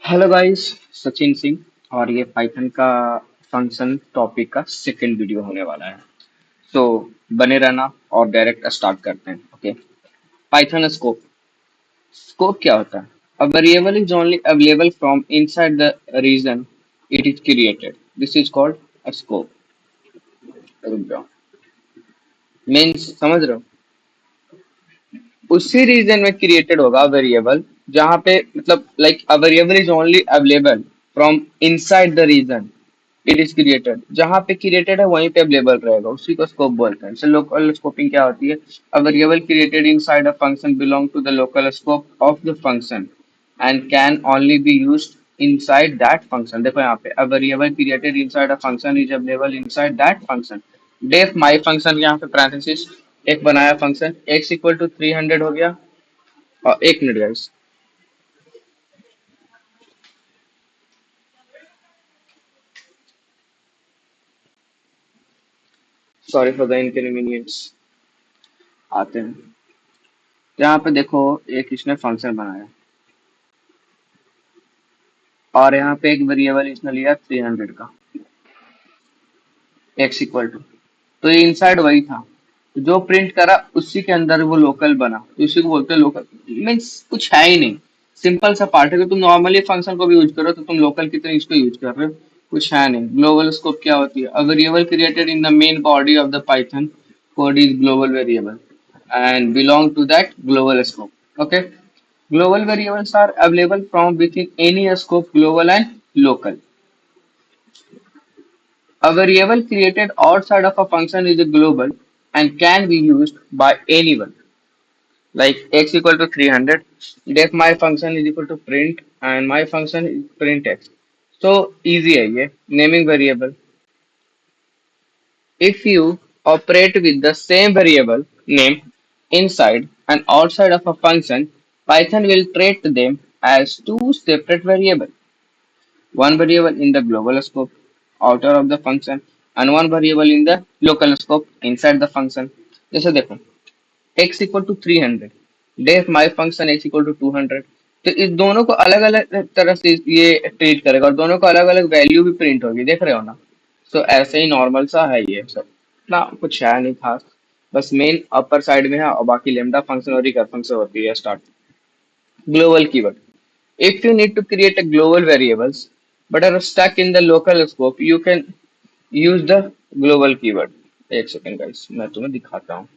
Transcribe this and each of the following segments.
Hello guys, Sachin Singh और ये Python का फंक्शन टॉपिक का सेकंड वीडियो होने वाला है। सो बने रहना और डायरेक्ट स्टार्ट करते हैं। ओके। Python scope. स्कोप क्या होता है? A variable is only available from inside the region it is created. This is called a scope. रुक जाओ। मीन्स समझ रहे हो? उसी रीजन में क्रिएटेड होगा वेरिएबल जहां पे मतलब like a variable is only available from inside the region it is created. जहां पे क्रिएटेड है वहीं पे अवेलेबल रहेगा, उसी को स्कोप बोलते हैं। लोकल स्कोपिंग क्या होती है? A variable created inside a function belong to the local scope of the function and can only be used inside that function. देखो यहाँ पे a variable created inside a function is available inside that function. Def my function, यहाँ पे parenthesis एक बनाया function x equal to 300 हो गया। और एक minute guys, sorry for the inconvenience. आते हैं। यहाँ पे देखो, एक इसने फंक्शन बनाया और यहाँ पे एक वेरिएबल इसने लिया 300 का, एक्स इक्वल टू। तो ये इनसाइड वही था। तो जो प्रिंट करा उसी के अंदर वो लोकल बना, तो इसी को बोलते हैं लोकल। मीन्स कुछ है ही नहीं। सिंपल सा पार्ट है कि तुम नॉर्मली फंक्शन को भी यूज करो तो तुम लोकल की तरह इसको यूज कर रहे हो। कुछ है नहीं। ग्लोबल स्कोप क्या होती है? A variable created in the main body of the Python code is global variable and belong to that global scope. Okay. Global variables are available from within any scope, global and local. A variable created outside of a function is a global and can be used by anyone. Like x equal to 300, def my function is equal to print and my function is print x. So easy है ये naming variable. If you operate with the same variable name inside and outside of a function, Python will treat them as two separate variables. One variable in the global scope outer of the function and one variable in the local scope inside the function. जैसे देखो, x equal to 300, def my function x equal to 200। तो इस दोनों को अलग अलग तरह से ये ट्रीट करेगा और दोनों को अलग अलग वैल्यू भी प्रिंट होगी, देख रहे हो ना? तो ऐसे ही नॉर्मल सा है ये सब ना, कुछ है नहीं खास। बस मेन अपर साइड में है और बाकी लेमडा फंक्शन और रिकर्सन से होती है start. Global keyword. If you need to create a global variables but are stuck in the local scope, you can use the global keyword. एक सेकेंड गाइस, मैं तुम्हें दिखाता हूँ।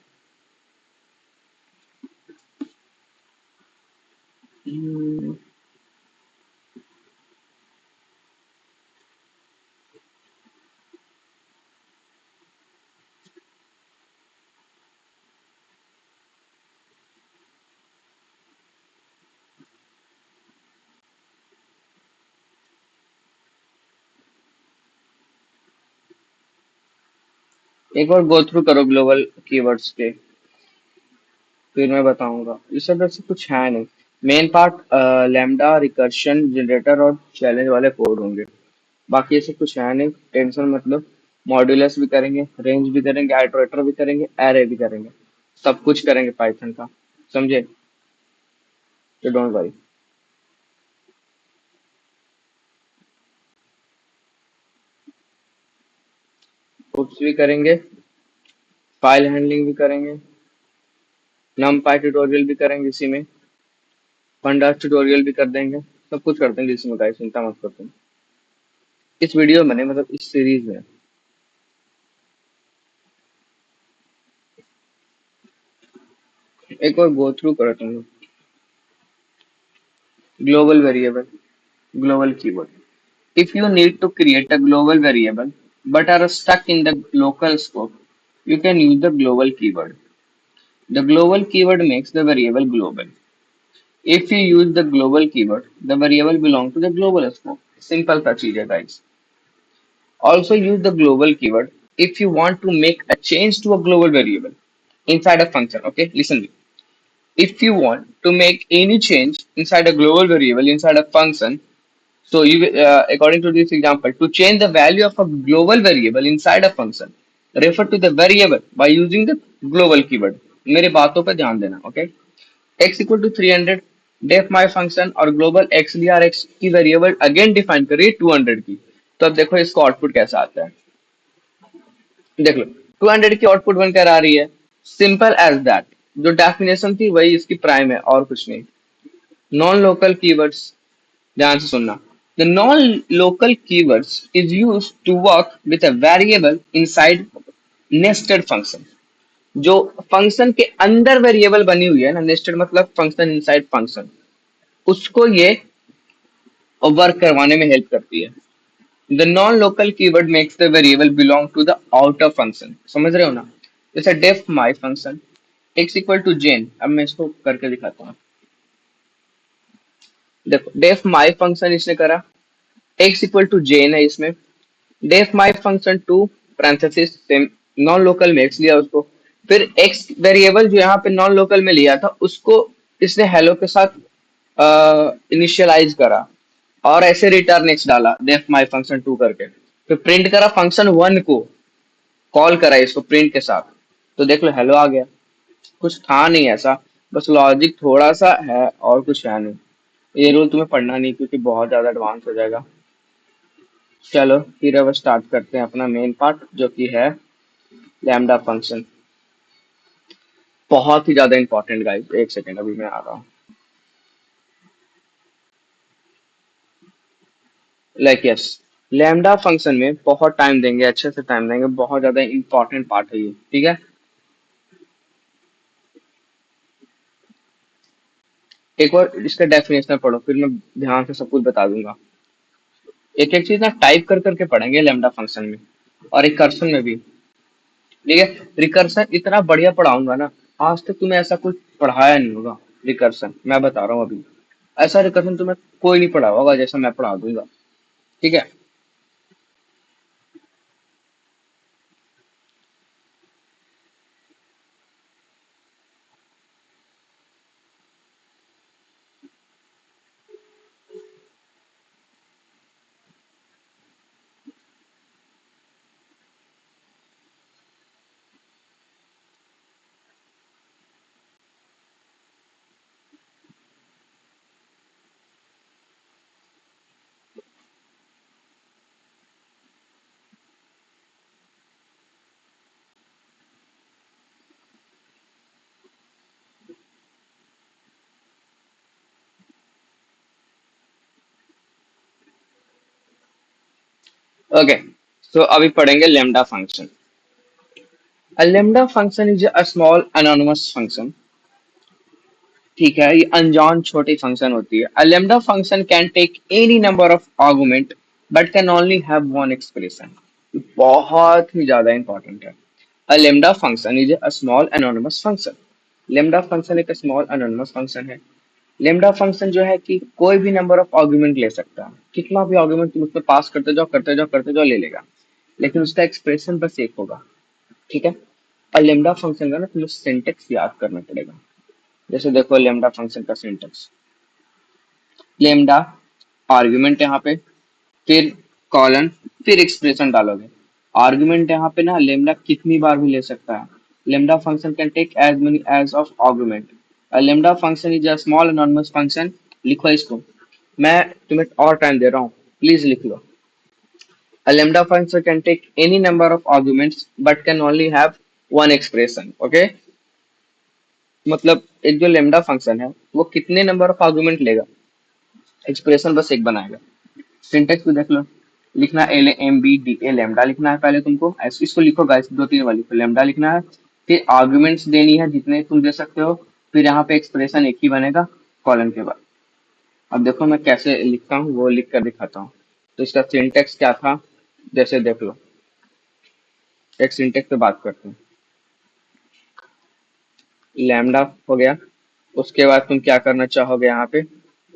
एक बार गो थ्रू करो ग्लोबल कीवर्ड्स के, फिर मैं बताऊंगा। इस सब ऐसे कुछ है नहीं। Main part lambda, recursion, generator और चैलेंज वाले कोड होंगे। बाकी ऐसे कुछ है नहीं, टेंशन मतलब। मॉड्यूलस भी करेंगे, रेंज भी करेंगे, आइटरेटर भी करेंगे, एरे भी करेंगे। सब कुछ करेंगे पाइथन का, समझे? तो डोंट वरी। पुट्स भी करेंगे, फाइल हैंडलिंग भी करेंगे, नमपाई ट्यूटोरियल भी करेंगे इसी में, पंडास ट्यूटोरियल भी कर देंगे। सब कुछ कर देंगे इसी में गाइस, चिंता मत करो तुम। इस वीडियो में नहीं, मतलब इस सीरीज में। एक और गो थ्रू करो तुम लोग। Global variable, global keyword. If you need to create a global variable but are stuck in the local scope, you can use the global keyword. The global keyword makes the variable global. If you use the global keyword, the variable belongs to the global scope. Simple सा चीज है guys. Also use the global keyword if you want to make a change to a global variable inside a function. Okay, listen me. If you want to make any change inside a global variable inside a function, so you, according to this example, to change the value of a global variable inside a function, refer to the variable by using the global keyword. मेरे बातों पर ध्यान देना, okay? X equal to 300. Def my function और global x d r x की variable again define करिए 200 की। तो अब देखो इसका आउटपुट कैसा आता है, देख लो 200 की आउटपुट बनकर आ रही है। सिंपल एज दैट, जो डेफिनेशन थी वही इसकी प्राइम है और कुछ नहीं। नॉन लोकल कीवर्ड्स, ध्यान से सुनना। The non local keywords is use to work with a variable inside nested function. जो फंक्शन के अंदर वेरिएबल बनी हुई है ना, नेस्टेड मतलब फंक्शन इनसाइड फंक्शन, उसको ये वर्क करवाने में हेल्प करती है। The non local keyword makes the variable belong to the outer function, समझ रहे हो ना। जैसे def my function x equal to जेन, अब मैं इसको करके दिखाता हूँ। देखो डेफ माई फंक्शन इसने करा, एक्स इक्वल टू जेन है इसमें, def my function two parenthesis same, non local में एक्स लिया उसको, फिर एक्स वेरिएबल जो यहाँ पे नॉन लोकल में लिया था उसको इसने हेलो के साथ इनिशियलाइज करा, और ऐसे रिटर्न एक्स डाला डेफ माई फंक्शन टू करके, फिर प्रिंट करा फंक्शन वन को, कॉल करा इसको प्रिंट के साथ, तो देख लो हेलो आ गया। कुछ था नहीं ऐसा, बस लॉजिक थोड़ा सा है और कुछ है नहीं। ये रूल तुम्हें पढ़ना नहीं क्योंकि बहुत ज्यादा एडवांस हो जाएगा। चलो फिर अब स्टार्ट करते हैं अपना मेन पार्ट जो कि है लैम्डा फंक्शन। बहुत ही ज्यादा इंपॉर्टेंट गाइस, एक सेकेंड अभी मैं आ रहा हूँ। लाइक यस, लैम्डा फंक्शन में बहुत टाइम देंगे, अच्छे से टाइम देंगे, बहुत ज्यादा इंपॉर्टेंट पार्ट है ये, ठीक है। एक बार इसका डेफिनेशन पढ़ो फिर मैं ध्यान से सब कुछ बता दूंगा। एक एक चीज ना टाइप कर करके पढ़ेंगे लैम्डा फंक्शन में, और रिकर्सन में भी, ठीक है। रिकर्सन इतना बढ़िया पढ़ाऊंगा ना, आज तक तुम्हें ऐसा कुछ पढ़ाया नहीं होगा। रिकर्सन मैं बता रहा हूँ अभी, ऐसा रिकर्सन तुम्हें कोई नहीं पढ़ा होगा जैसा मैं पढ़ा दूंगा, ठीक है। ओके, सो अभी पढ़ेंगे lambda function. A lambda function is a small anonymous function, ठीक है, ये अनजान छोटी फंक्शन होती है। A lambda function can take any number of argument but can only have one expression, बहुत ही ज्यादा इंपॉर्टेंट है। A lambda function is a small anonymous function, lambda function एक small anonymous function है। लेमडा फंक्शन जो है कि कोई भी नंबर ऑफ आर्गुमेंट ले सकता है, कितना भी आर्गुमेंट तुम उसमें पास करते जाओ करते जाओ करते जाओ ले लेगा, लेकिन उसका एक्सप्रेशन बस एक होगा, ठीक है। और लेमडा फंक्शन का ना तुम्हें सिंटेक्स याद करना पड़ेगा। जैसे देखो लेमडा फंक्शन का सिंटेक्स, लेमडा आर्गुमेंट यहाँ पे, फिर कॉलन, फिर एक्सप्रेशन डालोगे। आर्गुमेंट यहाँ पे ना लेमडा कितनी बार भी ले सकता है। Lambda function can take as many as of argument. Lambda function is a small anonymous function, लिखो इसको, मैं तुम्हें और टाइम दे रहा हूँ, प्लीज लिख लो। A lambda function can take any number of arguments but can only have one expression, okay। मतलब एक जो लेमडा फंक्शन है वो कितने नंबर ऑफ आर्गुमेंट लेगा, एक्सप्रेशन बस एक बनाएगा। सिंटेक्स भी देख लो, लिखना L M B D A lambda लिखना है पहले तुमको, ऐसे इसको लिखो गाइस, दो तीन वाली को लेमडा लिखना है, फिर आर्गुमेंट्स देनी है जितने तुम दे सकते हो, फिर यहाँ पे एक्सप्रेशन एक ही बनेगा कॉलन के बाद। अब देखो मैं कैसे लिखता हूँ वो लिख कर दिखाता हूँ। तो इसका सिंटेक्स क्या था, जैसे देख लो, एक सिंटेक्स पे बात करते हैं। लैम्डा हो गया, उसके बाद तुम क्या करना चाहोगे यहाँ पे,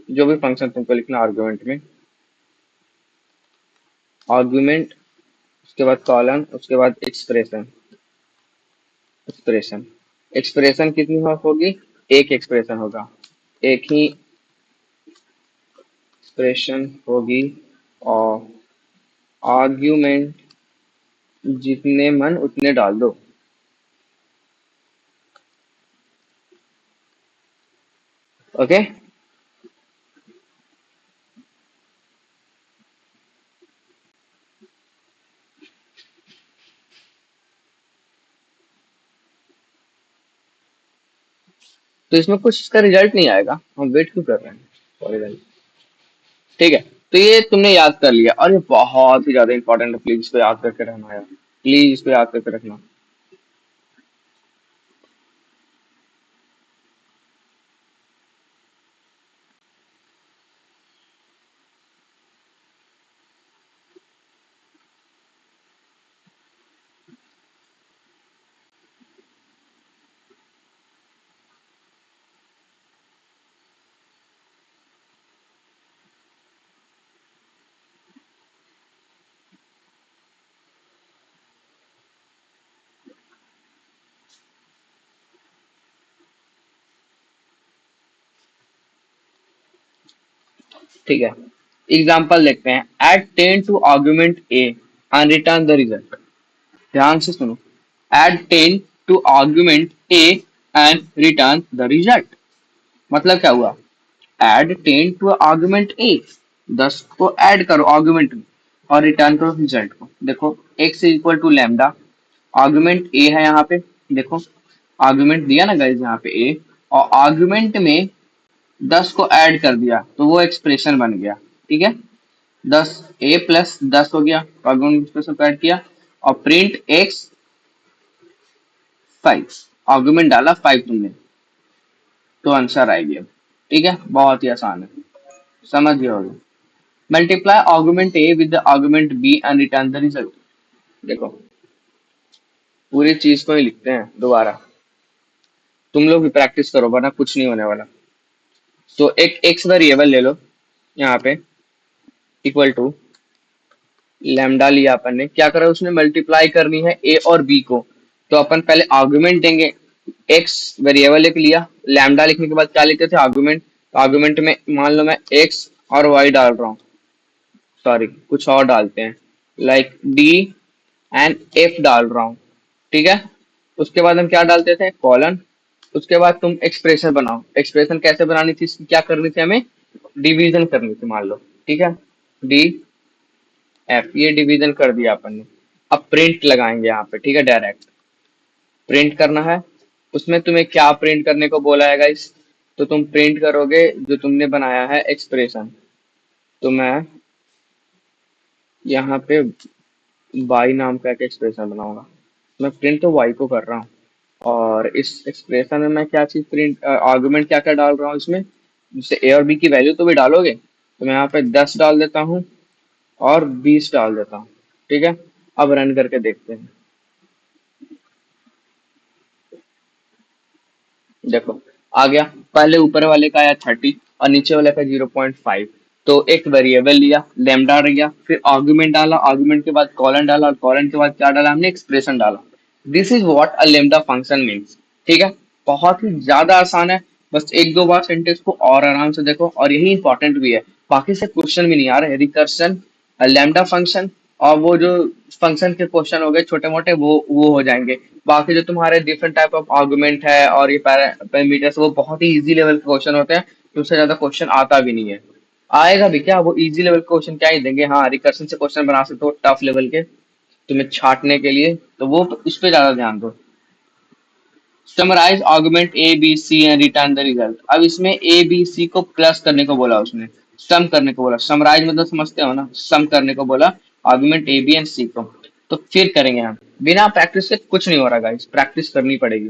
जो भी फंक्शन तुमको लिखना आर्गुमेंट में, आर्गुमेंट, उसके बाद कॉलन, उसके बाद एक्सप्रेशन। एक्सप्रेशन, एक्सप्रेशन कितनी होगी, एक एक्सप्रेशन होगा, एक ही एक्सप्रेशन होगी, और आर्ग्यूमेंट जितने मन उतने डाल दो, ओके। तो इसमें कुछ इसका रिजल्ट नहीं आएगा, हम वेट क्यों कर रहे हैं। Sorry guys. ठीक है, तो ये तुमने याद कर लिया और ये बहुत ही ज्यादा इंपॉर्टेंट है, प्लीज इसको याद करके रहना यार, प्लीज इसको याद करके रखना। ठीक है, एग्जाम्पल देखते हैं। Add 10 to argument A and return the result. ध्यान से सुनो। Add 10 to argument A and return the result. मतलब क्या हुआ, एड 10 टू आर्गुमेंट ए, 10 को ऐड करो आर्गुमेंट में और रिटर्न करो रिजल्ट को। देखो x equal to lambda, argument a है यहाँ पे, देखो आर्गुमेंट दिया ना गाइस यहाँ पे ए, और आर्गुमेंट में 10 को ऐड कर दिया तो वो एक्सप्रेशन बन गया। ठीक है, 10 a+10 हो गया, आर्गुमेंट एक्सप्रेशन को ऐड किया, और प्रिंट x 5, आर्गुमेंट डाला 5 तुमने, तो आंसर आ गया। ठीक है, बहुत ही आसान है, समझ गए होगे। Multiply argument A with the argument B and return the result. देखो पूरी चीज को ही लिखते हैं दोबारा, तुम लोग भी प्रैक्टिस करो वरना कुछ नहीं होने वाला। तो एक एक्स वेरिएबल ले लो यहाँ पे, इक्वल टू लैम्डा लिया अपन ने, क्या करा उसने, मल्टीप्लाई करनी है ए और बी को। तो अपन पहले आर्गुमेंट देंगे, एक्स वेरिएबल एक लिया, लैम्डा लिखने के बाद क्या लिखते थे, आर्गुमेंट। आर्गुमेंट में मान लो मैं एक्स और वाई डाल रहा हूँ, सॉरी कुछ और डालते हैं, लाइक डी एंड एफ डाल रहा हूँ। ठीक है, उसके बाद हम क्या डालते थे, कॉलन। उसके बाद तुम एक्सप्रेशन बनाओ, एक्सप्रेशन कैसे बनानी थी, इसकी क्या करनी थी हमें, डिवीजन करनी थी मान लो। ठीक है, डी एफ, ये डिवीजन कर दिया अपन ने। अब प्रिंट लगाएंगे यहाँ पे, ठीक है, डायरेक्ट प्रिंट करना है। उसमें तुम्हें क्या प्रिंट करने को बोला है गाइस, तो तुम प्रिंट करोगे जो तुमने बनाया है एक्सप्रेशन। तो मैं यहाँ पे वाई नाम का एक एक्सप्रेशन बनाऊंगा, मैं प्रिंट तो वाई को कर रहा हूँ। और इस एक्सप्रेशन में मैं क्या चीज प्रिंट, आर्गुमेंट क्या क्या डाल रहा हूँ इसमें, जिससे ए और बी की वैल्यू तो भी डालोगे, तो मैं यहाँ पे 10 डाल देता हूँ और 20 डाल देता हूँ। ठीक है, अब रन करके देखते हैं। देखो आ गया, पहले ऊपर वाले का आया 30 और नीचे वाले का 0.5। तो एक वेरिएबल लिया लेमडा लिया, फिर आर्गुमेंट डाला, आर्गुमेंट के बाद कॉलन डाला, और कॉलन के बाद क्या डाला हमने, एक्सप्रेशन डाला। This is what a lambda function means. ठीक है, बहुत ही ज्यादा आसान है, बस एक दो बार सेंटेंस को और आराम से देखो, और यही इंपॉर्टेंट भी है। बाकी से क्वेश्चन भी नहीं आ रहे, रिकर्सन, लैम्डा फंक्शन, और वो जो फंक्शन के क्वेश्चन हो गए छोटे मोटे, वो हो जाएंगे। बाकी जो तुम्हारे डिफरेंट टाइप ऑफ आर्गुमेंट है और ये पैरामीटर्स, वो बहुत ही इजी लेवल के क्वेश्चन होते हैं, तो उससे ज्यादा क्वेश्चन आता भी नहीं है। आएगा भी क्या, वो इजी लेवल के क्वेश्चन क्या ही देंगे, हाँ रिकर्शन से क्वेश्चन बना सकते हो टफ लेवल के तुम्हें छाटने के लिए, तो वो इस पे ज्यादा ध्यान दो। Summarize argument A B C and return the result. अब इसमें ए बी सी को प्लस करने को बोला उसने, सम करने को बोला, समराइज मतलब समझते हो ना, सम करने को बोला आर्गुमेंट ए बी एंड सी को। तो फिर करेंगे हम, बिना प्रैक्टिस से कुछ नहीं हो रहा गाइस, प्रैक्टिस करनी पड़ेगी।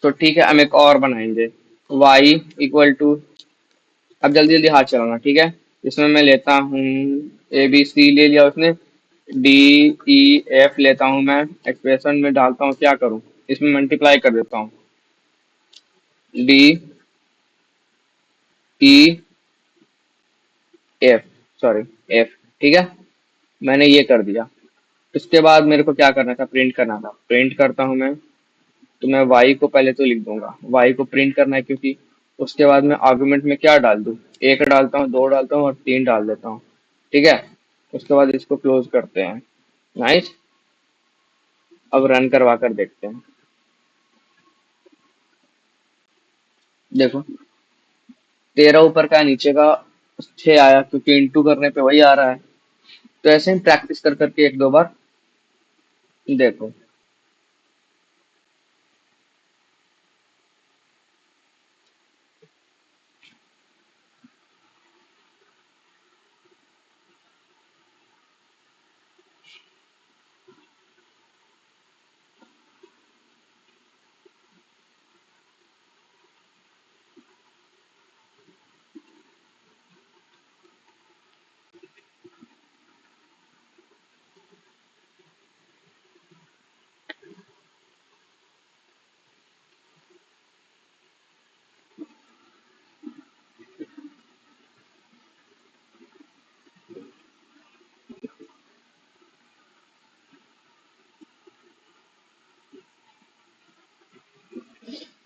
तो ठीक है, हम एक और बनाएंगे, y इक्वल टू, अब जल्दी जल्दी हाथ चलाना, ठीक है। इसमें मैं लेता हूँ ए बी सी ले लिया उसने, डी ई एफ लेता हूँ मैं, एक्सप्रेशन में डालता हूँ, क्या करूँ, इसमें मल्टीप्लाई कर देता हूँ, D E F, sorry F. ठीक है, मैंने ये कर दिया। इसके बाद मेरे को क्या करना था, प्रिंट करना था, प्रिंट करता हूँ मैं। तो मैं y को पहले तो लिख दूंगा, y को प्रिंट करना है क्योंकि, उसके बाद मैं आर्गुमेंट में क्या डाल दूँ, एक डालता हूँ, दो डालता हूँ और तीन डाल देता हूँ। ठीक है, उसके बाद इसको क्लोज करते हैं। नाइस, अब रन करवा कर देखते हैं। देखो 13 ऊपर का है, नीचे का 6 आया, क्योंकि इंटू करने पे वही आ रहा है। तो ऐसे ही प्रैक्टिस कर करके एक दो बार देखो।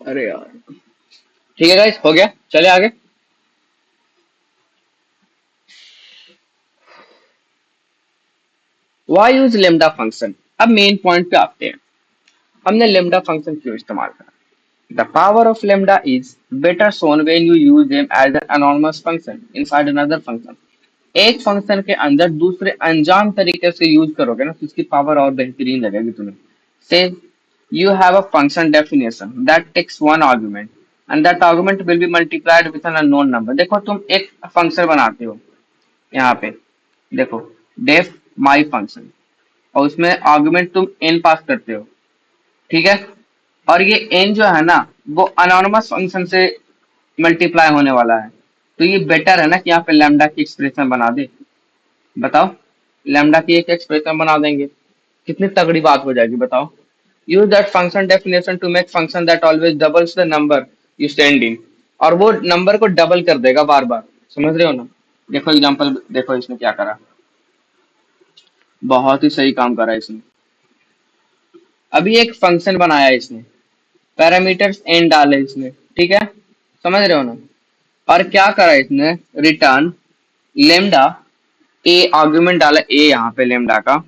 अरे यार, ठीक है गाइस, हो गया, चले आगे। Why use lambda function. अब मेन पॉइंट पे आते हैं, हमने लेमडा फंक्शन क्यों इस्तेमाल करा। The power of lambda is better shown when you use them as an anonymous function inside another function. एक फंक्शन के अंदर दूसरे अनजान तरीके से यूज करोगे ना, तो इसकी पावर और बेहतरीन लगेगी तुम्हें। से you have a function definition that takes one argument and that argument will be multiplied with an unknown number। देखो तुम एक फंक्शन बनाते हो यहाँ पे, देखो def my function, और उसमें आर्गुमेंट तुम n पास करते हो, ठीक है। और ये n जो है ना, वो अनोनमस फंक्शन से मल्टीप्लाई होने वाला है। तो ये बेटर है ना कि यहाँ पे लैम्डा की एक्सप्रेशन बना दे। बताओ, लैम्डा की एक एक्सप्रेशन बना देंगे, कितनी तगड़ी बात हो जाएगी बताओ। Use that function definition to make function that always doubles the number you send in. और वो नंबर को डबल कर देगा बार बार, समझ रहे हो ना। देखो एग्जांपल, देखो इसने क्या करा, बहुत ही सही काम करा इसने। अभी एक फंक्शन बनाया इसने, पैरामीटर्स एन डाले इसने, ठीक है, समझ रहे हो ना। और क्या करा इसने, रिटर्न लेमडा, ए आर्गुमेंट डाला ए यहाँ पे लेमडा का,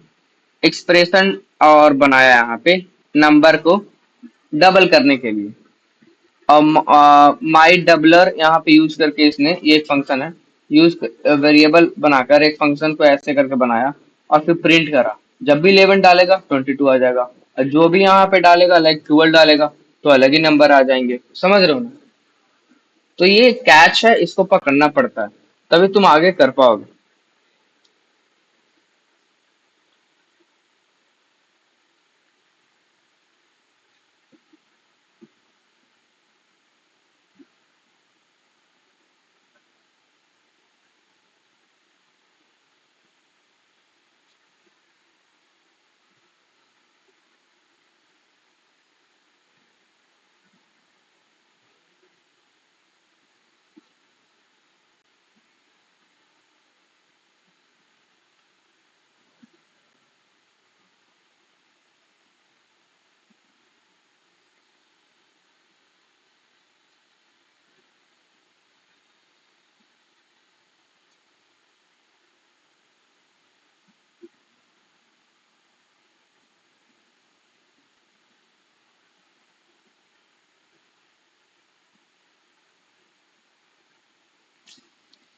एक्सप्रेशन और बनाया यहाँ पे नंबर को डबल करने के लिए। और माई डबलर यहाँ पे यूज करके इसने, ये एक फंक्शन है, यूज वेरिएबल बनाकर एक फंक्शन को ऐसे करके बनाया और फिर प्रिंट करा। जब भी 11 डालेगा 22 आ जाएगा, और जो भी यहाँ पे डालेगा लाइक 12 डालेगा तो अलग ही नंबर आ जाएंगे, समझ रहे हो ना। तो ये कैच है, इसको पकड़ना पड़ता है, तभी तुम आगे कर पाओगे।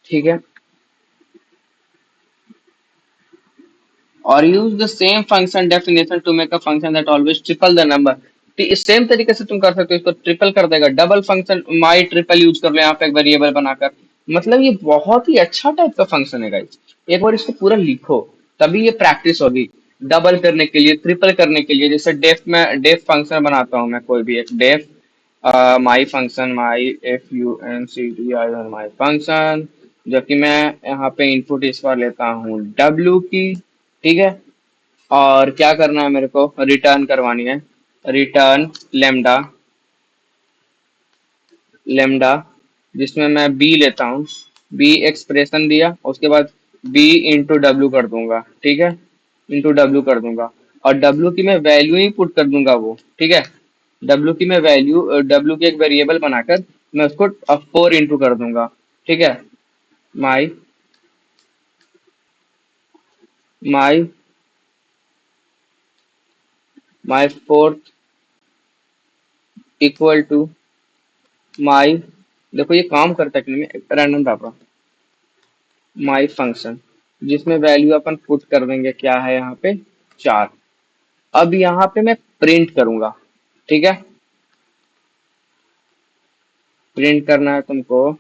ठीक है, और use the same function definition to make a function that always triple the number. इस सेम तरीके से तुम कर सकते हो, इसको ट्रिपल कर देगा, double function my triple use कर लो यहाँ पे एक वेरिएबल बनाकर। मतलब ये बहुत ही अच्छा टाइप का फंक्शन है गाइस, एक बार इसको पूरा लिखो, तभी ये प्रैक्टिस होगी। डबल करने के लिए, ट्रिपल करने के लिए, जैसे डेफ में डेफ फंक्शन बनाता हूँ मैं, कोई भी एक def my function, my F U N C T I N my function, जो कि मैं यहाँ पे इनपुट इस बार लेता हूँ डब्ल्यू की, ठीक है। और क्या करना है मेरे को, रिटर्न करवानी है, रिटर्न लेमडा, लेमडा जिसमें मैं बी लेता हूँ, बी एक्सप्रेशन दिया, उसके बाद बी इंटू डब्ल्यू कर दूंगा, ठीक है, इंटू डब्ल्यू कर दूंगा। और डब्ल्यू की मैं वैल्यू ही पुट कर दूंगा वो, ठीक है। डब्ल्यू की मैं वैल्यू, डब्ल्यू की एक वेरिएबल बनाकर मैं उसको 4 इंटू कर दूंगा, ठीक है। My my my fourth equal to my, देखो ये काम करता है कि नहीं, रैंडम डाटा, माई फंक्शन, जिसमें वैल्यू अपन पुट कर देंगे, क्या है यहाँ पे 4। अब यहाँ पे मैं प्रिंट करूंगा, ठीक है। प्रिंट करना है तुमको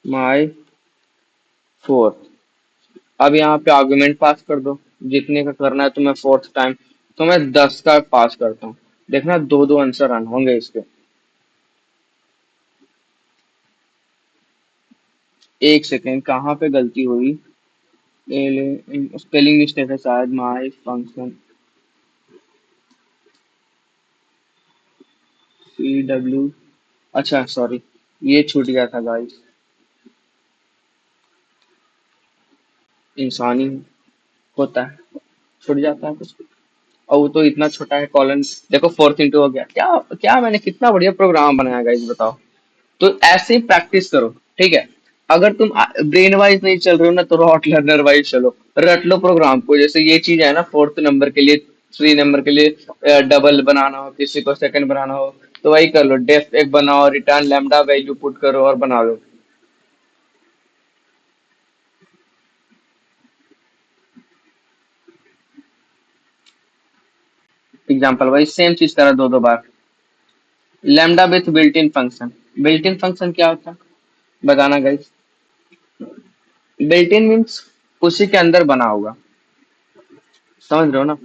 माई फोर्थ। अब यहाँ पे आर्गुमेंट पास कर दो, जितने का करना है तुम्हें फोर्थ टाइम, तो मैं 10 का पास करता हूँ। देखना दो दो आंसर रन होंगे इसके। एक सेकेंड, कहाँ पे गलती हुई, स्पेलिंग मिस्टेक है शायद, माई फंक्शन सी डब्ल्यू, अच्छा सॉरी, ये छूट गया था गाइस, इंसानी होता है, छूट जाता है कुछ। और वो तो इतना छोटा है कॉलन। देखो 4 into हो गया, क्या क्या मैंने कितना बढ़िया प्रोग्राम बनाया गाइस बताओ। तो ऐसे ही प्रैक्टिस करो, ठीक है। अगर तुम ब्रेन वाइज नहीं चल रहे हो ना, तो रॉट लर्नर वाइज चलो, रट लो प्रोग्राम को। जैसे ये चीज है ना, 4th नंबर के लिए, 3 नंबर के लिए डबल बनाना हो, किसी को सेकंड बनाना हो, तो वही कर लो। डेफ एक बनाओ, रिटर्न लैम्डा वैल्यू पुट करो और बना लो। एग्जाम्पल वाइज सेम चीज करा दो दो बार। Lambda with built in function. Built in function क्या होता है बताना गाइस। बिल्ट इन मीन्स उसी के अंदर बना होगा, समझ रहे हो ना,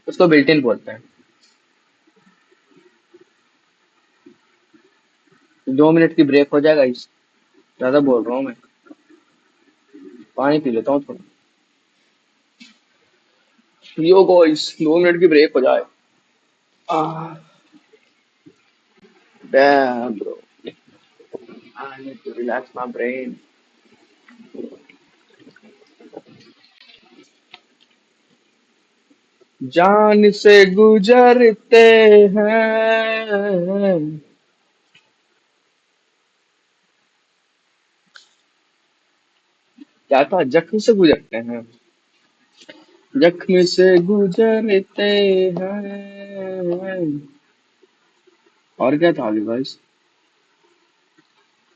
उसको बिल्ट इन बोलते हैं। 2 मिनट की ब्रेक हो जाएगा इस, ज्यादा बोल रहा हूँ मैं। पानी पी लेता हूँ थोड़ा। यो गाइस 2 मिनट की ब्रेक हो जाए। Ah, damn, bro. I need to relax my brain. जान से गुजरते हैं। क्या था, जख्म से गुजरते हैं। जख्म से गुजरते हैं। और क्या था अभी भाई।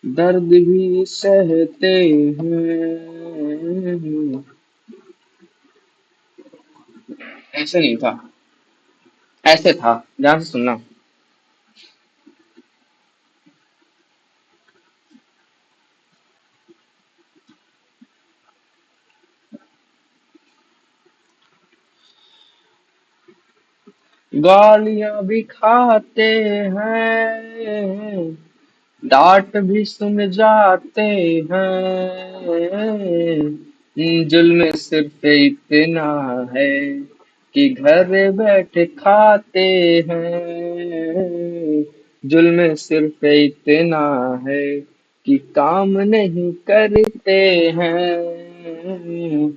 दर्द भी सहते हैं। ऐसे नहीं था, ऐसे था, ध्यान से सुनना। गालियां भी खाते हैं, डांट भी सुन जाते हैं। जुल्म सिर्फ इतना है कि घर बैठे खाते हैं। जुल्म सिर्फ इतना है कि काम नहीं करते हैं।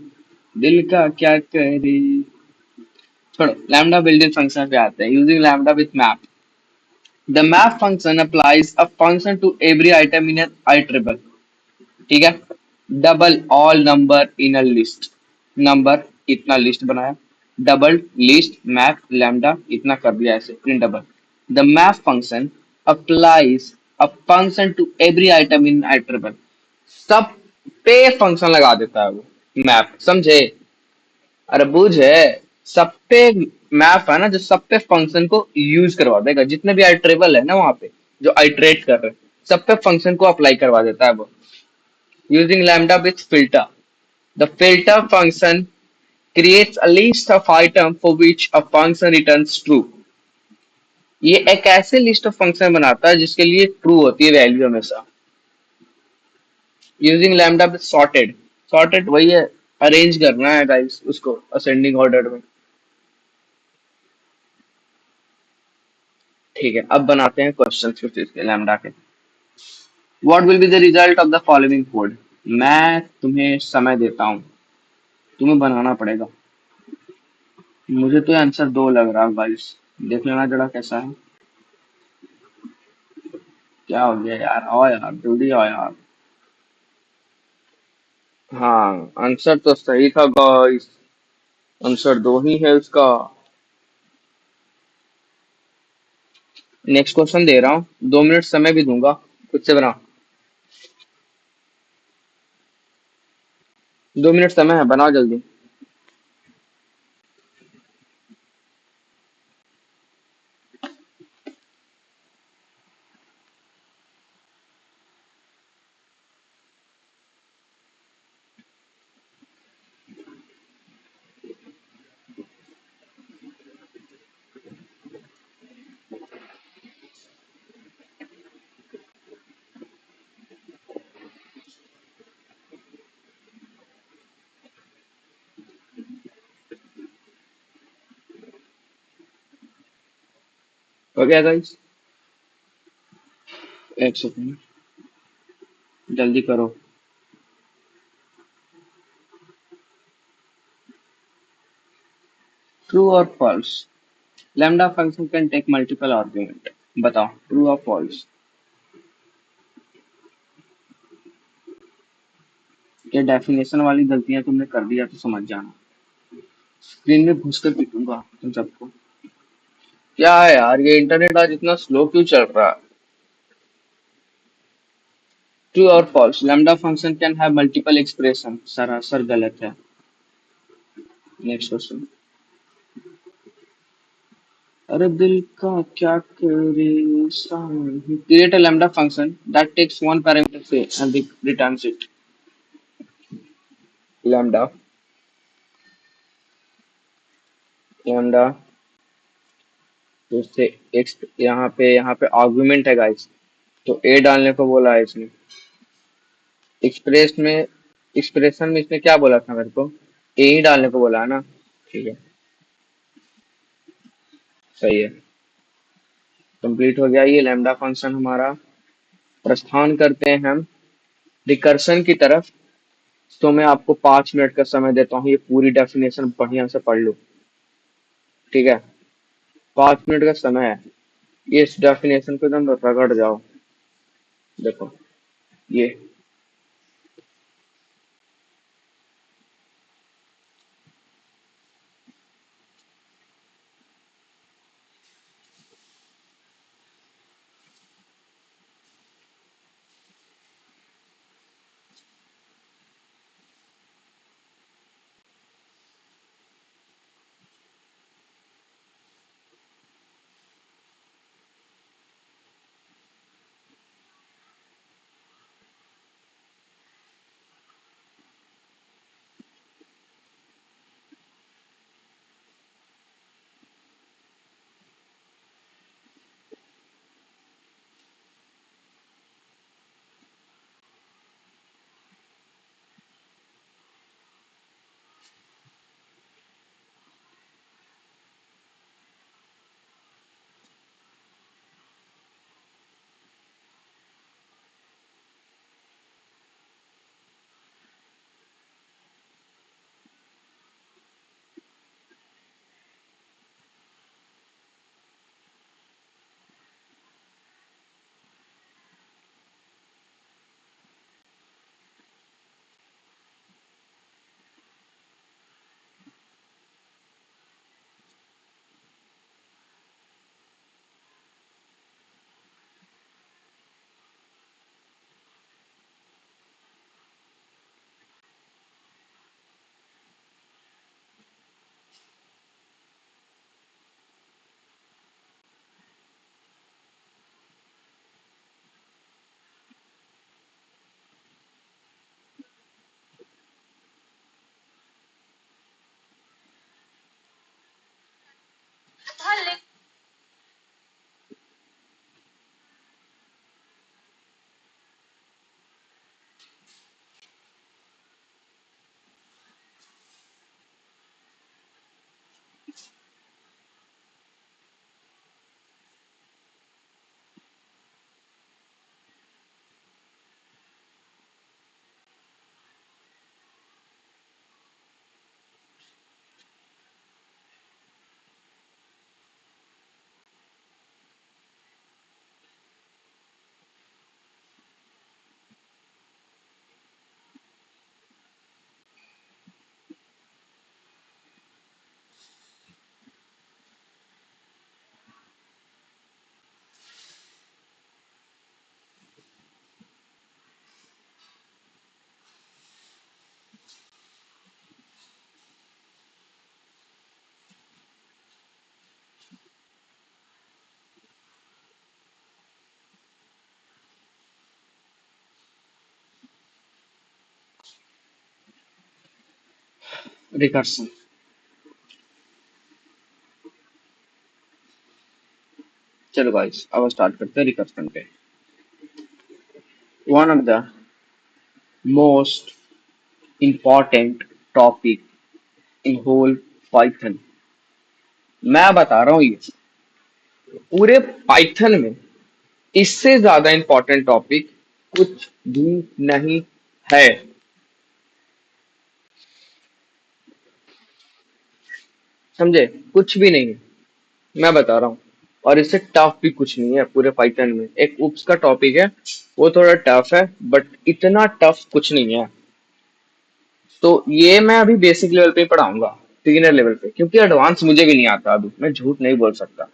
दिल का क्या करे। छोड़ो, लैम्डा बिल्डिंग फंक्शन पे आते हैं। Using lambda with map. The map function applies a function to every item in an iterable, ठीक है। Double all number in a list. Number इतना लिस्ट बनाया, डबल लिस्ट मैप लैम्डा इतना कर दिया, ऐसे printable. The map function applies a function to every item in iterable. सब पे फंक्शन लगा देता है वो, मैप, समझे। अरे बूझ है, सब पे मैप है ना, जो सब पे फंक्शन को यूज करवा देगा, जितने भी आइट्रेबल है ना वहां पे, जो आइट्रेट कर रहे हैं, सब पे फंक्शन को अप्लाई करवा देता है वो। Using lambda with filter. The filter function creates a list of item for which a function returns true। ये एक ऐसे लिस्ट ऑफ फंक्शन बनाता है जिसके लिए ट्रू होती है वैल्यू हमेशा। Using lambda with sorted. Sorted वही है, अरेंज करना है गाइस उसको असेंडिंग ऑर्डर में। ठीक है, अब बनाते हैं क्वेश्चन कुछ इसके लैम्डा के। What will be the result of the following code. मैं तुम्हें समय देता हूँ, तुम्हें बनाना पड़ेगा। मुझे तो आंसर 2 लग रहा है गाइस, देख लेना जरा कैसा है। क्या हो गया यार, आओ यार जल्दी आओ यार। हाँ, आंसर तो सही था गाइस, आंसर 2 ही है उसका। नेक्स्ट क्वेश्चन दे रहा हूँ, 2 मिनट समय भी दूंगा, खुद से बना। 2 मिनट समय है, बनाओ जल्दी। हो गया गाइस, एक सेकंड, जल्दी करो। ट्रू और false. Lambda function can take multiple argument. बताओ ट्रू और फॉल्स। ये डेफिनेशन वाली गलतियां तुमने कर दिया तो समझ जाना। स्क्रीन में घुस कर पीटूंगा तुम सबको। क्या है यार, ये इंटरनेट आज इतना स्लो क्यों चल रहा है? ट्रू और false, lambda function can have multiple expression. सरासर गलत है। Next question. अरे दिल का क्या करे create a lambda function that takes one parameter से and returns it. Lambda lambda तो उससे एक्स, यहाँ पे आर्गुमेंट है गाइस, तो ए डालने को बोला है इसने। एक्सप्रेस में एक्सप्रेशन में इसने क्या बोला था मेरे को? ए ही डालने को बोला है ना। ठीक है, सही है। कंप्लीट हो गया ये लैम्डा फंक्शन हमारा। प्रस्थान करते हैं हम रिकर्सन की तरफ। तो मैं आपको 5 मिनट का समय देता हूँ, ये पूरी डेफिनेशन बढ़िया से पढ़ लो। ठीक है, 5 मिनट का समय है। ये इस डेफिनेशन को एकदम रगड़ जाओ। देखो ये रिकर्सन। चलो गाइस अब स्टार्ट करते हैं रिकर्सन पे। One of the most important topic in whole Python. मैं बता रहा हूँ ये पूरे पाइथन में इससे ज्यादा इम्पोर्टेंट टॉपिक कुछ भी नहीं है। समझे? कुछ भी नहीं है, मैं बता रहा हूँ। और इससे टफ भी कुछ नहीं है पूरे पाइथन में। एक उप्स का टॉपिक है, वो थोड़ा टफ है, बट इतना टफ कुछ नहीं है। तो ये मैं अभी बेसिक लेवल पे ही पढ़ाऊंगा, बिगिनर लेवल पे, क्योंकि एडवांस मुझे भी नहीं आता अभी, मैं झूठ नहीं बोल सकता।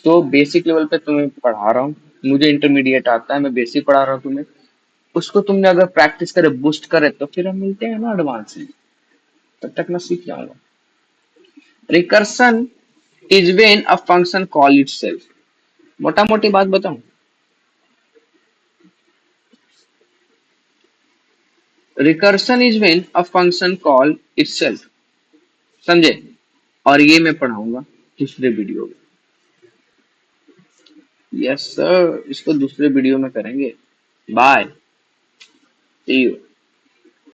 तो बेसिक लेवल पे तुम्हें पढ़ा रहा हूँ। मुझे इंटरमीडिएट आता है, मैं बेसिक पढ़ा रहा हूँ तुम्हें। उसको तुमने अगर प्रैक्टिस करे, बूस्ट करे, तो फिर हम मिलते हैं ना एडवांस में। तब तक मैं सीख जाऊंगा। Recursion is when a function call itself. मोटा मोटी बात बताऊं, recursion is when a function call itself. समझे? और ये मैं पढ़ाऊंगा दूसरे वीडियो में। यस सर, इसको दूसरे वीडियो में करेंगे। Bye, see you.